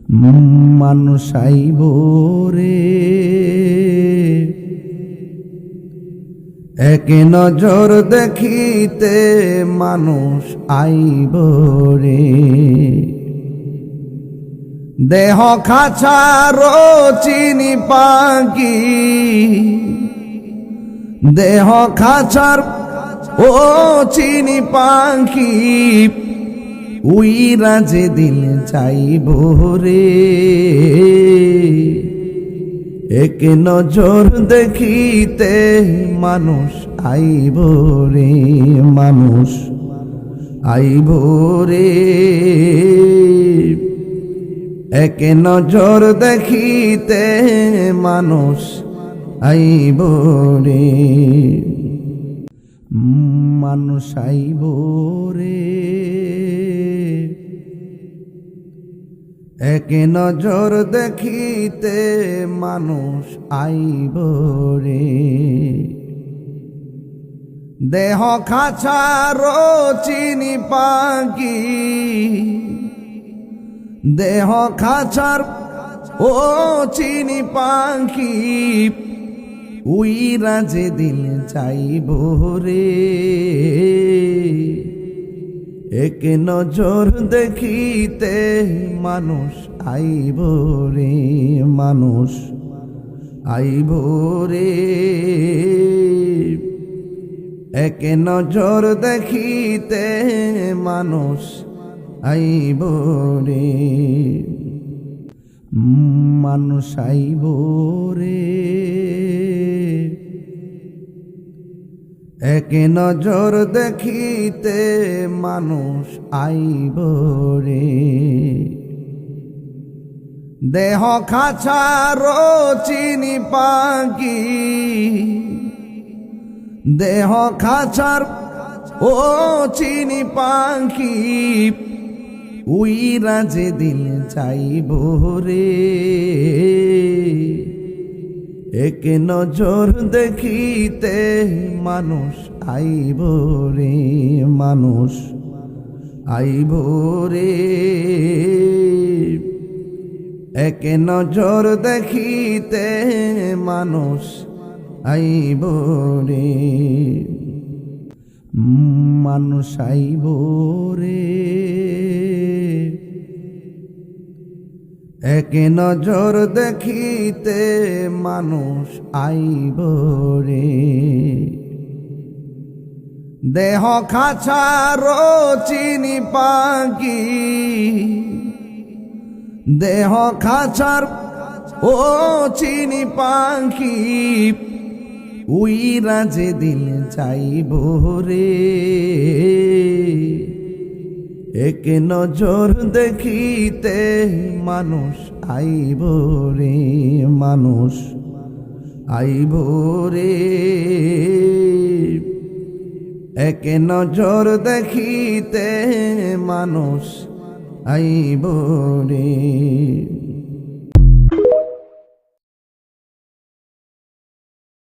মানুষ আইব রে এক নজর দেখিতে, মানুষ আইব রে দেহ খাঁচার চিনি পাখি, দেহ খাঁচার ও চিনি পাখি উইরা যেদিন চাইব রে এক নজর দেখিতে, মানুষ আইব রে মানুষ আইব রে এক নজর দেখিতে, মানুষ আইব রে মানুষ আইব রে এক নজর দেখিতে, মানুষ আইব রে দেহ খাঁচার চিনি পাখি, দেহ খাঁচার ও চিনি পাখি উইরা যেদিন চাইব রে এক নজর দেখিতে, মানুষ আইব রে মানুষ আইব রে এক নজর দেখিতে, মানুষ আইব রে মানুষ আইব রে এক নজর দেখিতে, মানুষ আইব রে দেহ খাঁচার চিনি পাখি, দেহ খাঁচার ও চিনি পাখি উইরা যেদিন চাইব রে এক নজর দেখিতে, মানুষ আইব রে মানুষ আইব রে এক নজর দেখিতে, মানুষ আইব রে মানুষ আইব রে এক নজর দেখিতে, মানুষ আইব রে দেহ খাঁচার চিনি পাখি, দেহ খাঁচার ও চিনি পাখি উইরা যেদিন চাইব রে এক নজর দেখিতে, মানুষ আইব রে মানুষ আইব রে এক নজর দেখিতে, মানুষ আইব রে।